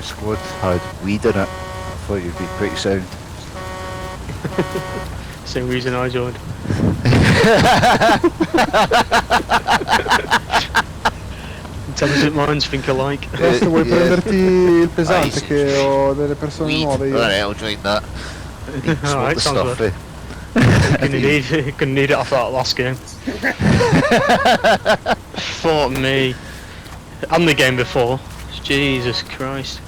squad had weed in it, I thought you'd be pretty sound. Same reason I joined. Intelligent minds think alike. Se vuoi prenderti il pesante che ho delle persone Weed. nuove io. Alright, I'll join that. Alright, sounds stuff, good. Gonna need it after that last game. Fuck me. And the game before. Jesus Christ.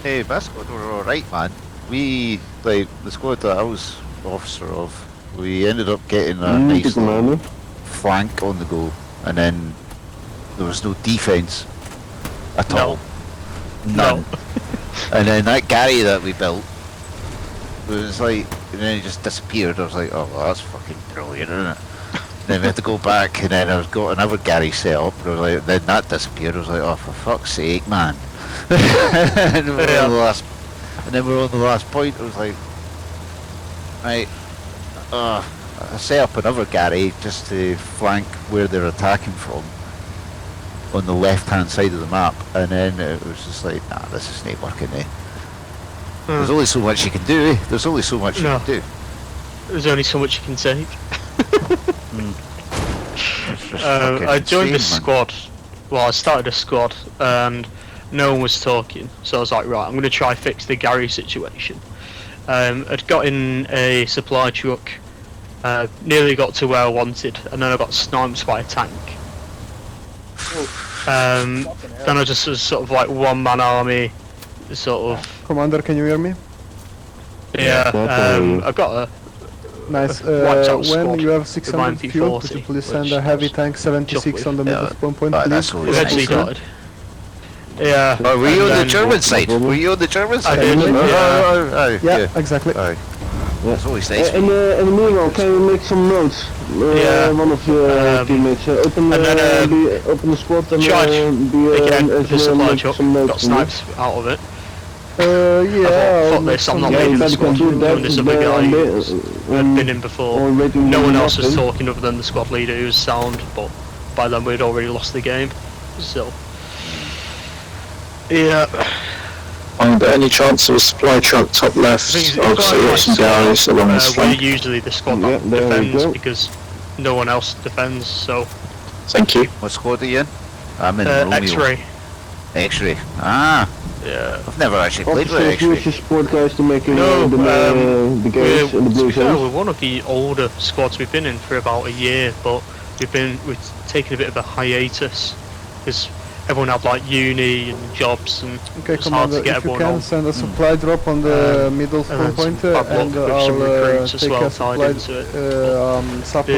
Hey, my squad were alright, man. We, like, the squad that I was officer of, we ended up getting a nice little flank on the go, and then there was no defence at all. None. No. And then that Gary that we built was like, and then he just disappeared. I was like, oh, well, that's fucking brilliant, isn't it? Then we had to go back, and then I got another Gary set up, and I was like, then that disappeared. I was like, oh, for fuck's sake, man. And then we were on the last point. I was like, right, I set up another Gary just to flank where they're attacking from on the left hand side of the map, and then it was just like, nah, this is not working, eh? There's only so much you can do, eh? There's only so much you can do. There's only so much you can take. I joined this squad. Well, I started a squad and no one was talking, so I was like, right, I'm going to try fix the Gary situation. I'd got in a supply truck, nearly got to where I wanted, and then I got sniped by a tank. Then I just was sort of like one-man army, sort of. Commander, can you hear me? Yeah, I got a. Nice. When you have 600 fuel, could you please send a heavy tank 76 on the middle spawn point, please? Eventually got it. Yeah. Oh, were you on the German side? Were you on the German side? I did, yeah, exactly. That's always nice. In the meanwhile, can you make some notes? One of your teammates. Open the squad and again, the supply truck got sniped out of it. Yeah. Fuck this, I'm not leading the squad. Doing this other guy who'd been in before. No one else was talking other than the squad leader who was sound, but by then we'd already lost the game. So. Yeah. Under any chance of a supply truck top left, I'll see some guys along this we're flank. usually the squad that defends because no one else defends, so... Thank you. What squad are you in? I'm in Romeo. X-Ray. X-Ray. Ah! Yeah. I've never actually played with X-Ray. Support guys to make the games in the blue zones. We're one of the older squads we've been in for about a year, but we've taken a bit of a hiatus because everyone had like uni and jobs and it's hard to get everyone on. Send a supply drop on the middle spawn point and I'll take a supply support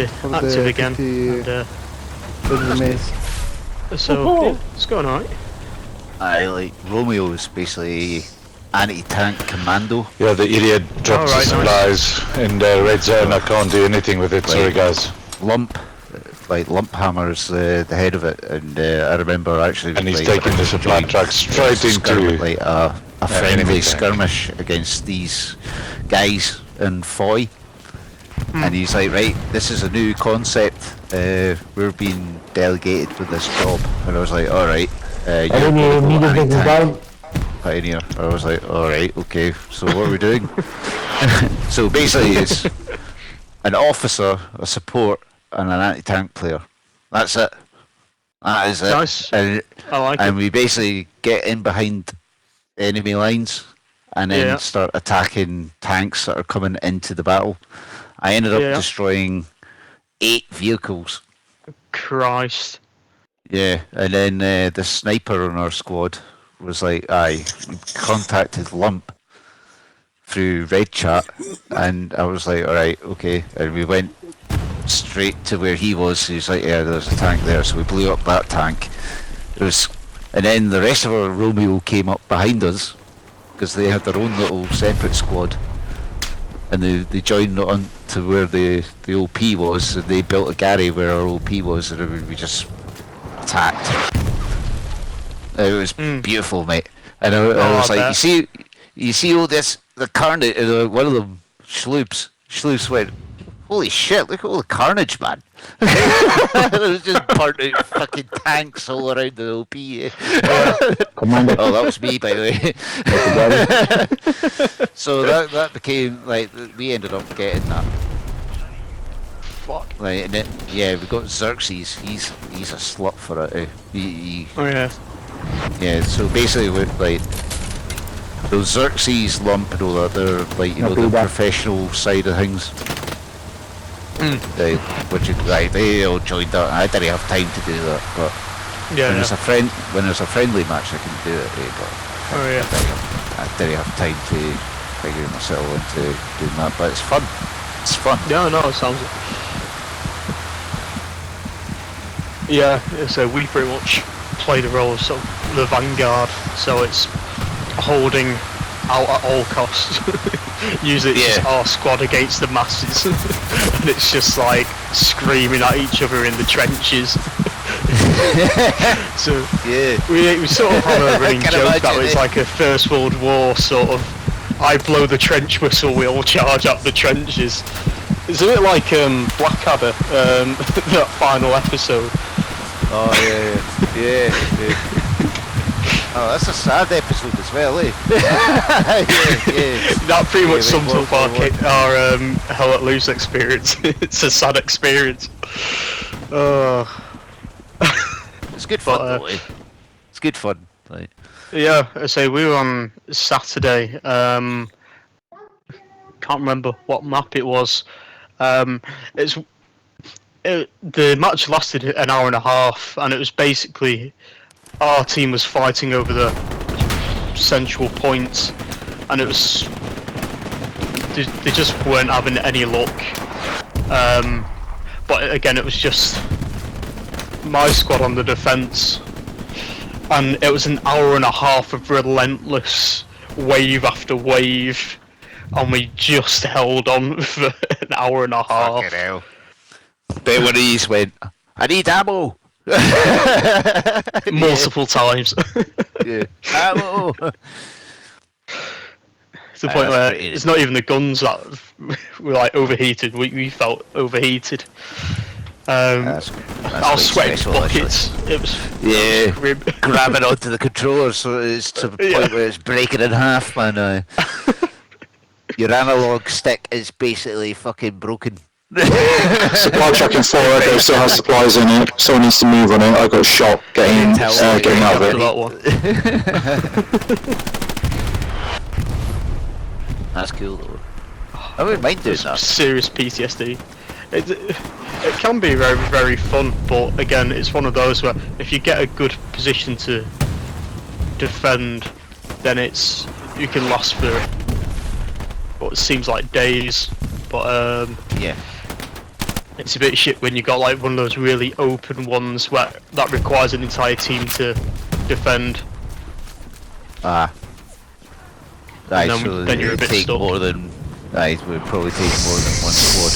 for the again. 50 maze. So yeah, it's going alright. I like Romeo is basically anti-tank commando. Yeah, the idiot drops the supplies in the red zone. I can't do anything with it. Sorry, guys. Lump Hammer's the head of it, and I remember actually. And he's taking the supply truck straight into like a friendly skirmish against these guys in Foy, and he's like, right, this is a new concept. We're being delegated with this job, and I was like, all right. You're Pioneer. I was like, alright, okay, so what are we doing? So basically it's an officer, a support, and an anti-tank player. That's it. That is it. Nice. And, I like and it. we basically get in behind enemy lines and then start attacking tanks that are coming into the battle. I ended up destroying 8 vehicles. Christ. Yeah, and then the sniper on our squad was like, contacted Lump through Red Chat, and I was like, alright, okay, and we went straight to where he was. He's like, yeah, there's a tank there, so we blew up that tank. And then the rest of our Romeo came up behind us, because they had their own little separate squad, and they joined on to where the OP was, and they built a Gary where our OP was, and we just attacked. It was beautiful, mate. And I was like, you see all this, the carnage, one of them, Schloops went, Holy shit, look at all the carnage, man. There was just burnt out fucking tanks all around the OP. Commander. Oh, that was me, by the way. So that became, like, we ended up getting that. Fuck. Like, and yeah, we got Xerxes. He's a slut for it. Oh yeah. Yeah, so basically with, like, the Xerxes lump and all that, they're, like, you know, the professional side of things. They all joined that. I didn't have time to do that, but when there's a friendly match, I can do it. But I didn't have time to figure myself into doing that. But it's fun. It's fun. Yeah, no, it sounds. Yeah, so we pretty much play the role of sort of the vanguard. So it's holding out at all costs. Usually it's just our squad against the masses. And it's just like screaming at each other in the trenches. So we sort of have a running joke that it's like a First World War sort of, I blow the trench whistle, we all charge up the trenches. It's a bit like Blackadder, that final episode. Oh yeah. Oh, that's a sad episode as well, eh? That pretty much sums up our Hell Let Loose experience. It's a sad experience. It's good fun, though, eh? It's good fun. Like. Yeah, so we were on Saturday. Can't remember what map it was. The match lasted an hour and a half, and it was basically our team was fighting over the central points, and it was they just weren't having any luck. But again, it was just my squad on the defence, and it was an hour and a half of relentless wave after wave, and we just held on for an hour and a half. Fucking hell. Bet one of these went, I need ammo! Multiple times. Yeah. Ammo! To the point where it's not even the guns that were like overheated, we felt overheated. That's our sweat buckets, it was grim. Grabbing onto the controller so it's to the point where it's breaking in half, man. Your analog stick is basically fucking broken. Supply truck in forward, they still has supplies in it. Someone needs to move on it. I got shot getting out of it. That one. That's cool though. I wouldn't mind doing that. Serious PTSD. It can be very, very fun, but again, it's one of those where if you get a good position to defend, then you can last for what it seems like days. But yeah. It's a bit shit when you got like one of those really open ones where that requires an entire team to defend. Then you're a bit stuck. More than we'd probably take more than one squad.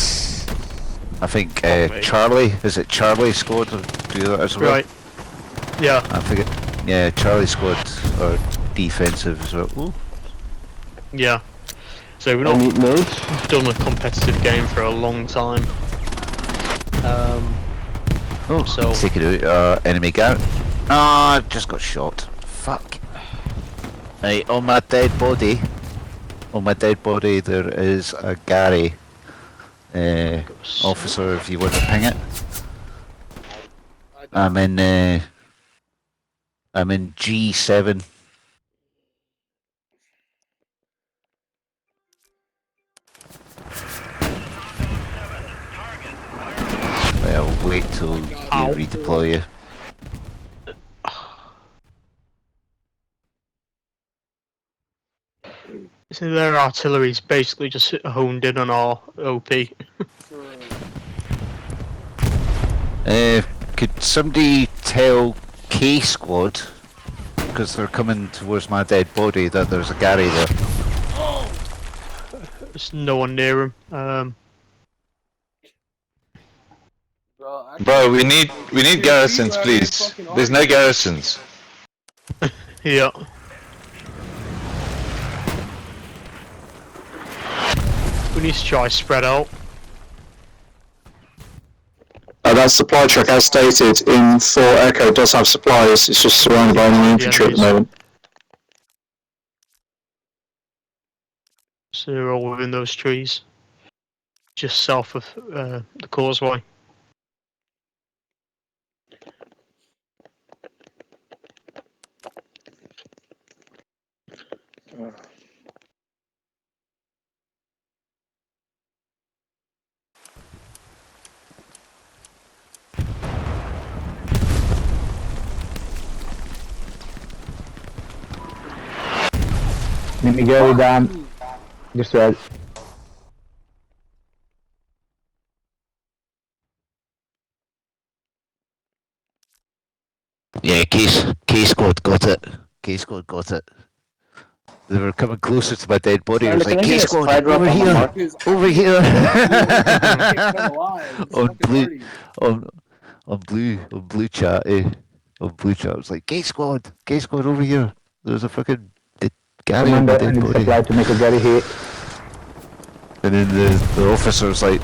I think Charlie, is it Charlie squad do that as well? Right. Yeah. I forget. Yeah, Charlie squad are defensive as well. Ooh. Yeah. So we've not done a competitive game for a long time. So take it out. Enemy Garrett. Ah, I've just got shot. Fuck. Right, on my dead body. On my dead body, there is a Gary. Officer, if you want to ping it. I'm in G7. I'll wait till you redeploy you. So their artillery's basically just honed in on our OP. Could somebody tell K squad, because they're coming towards my dead body, that there's a Gary there? There's no one near him. Bro, we need garrisons, please. There's no garrisons. Yeah. We need to try spread out. that supply truck, as stated in 4 Echo, does have supplies. It's just surrounded by enemy infantry at the moment. So they're all within those trees, just south of the causeway. Enemy Gary down. Just right. Yeah, K squad got it. K squad got it. They were coming closer to my dead body. I was like, K squad, over here, over here. on blue chat, on blue chat. I was like, K squad, over here. There's a fucking Gary in my dead body. Supply to make a Gary hit. And then the officer was like,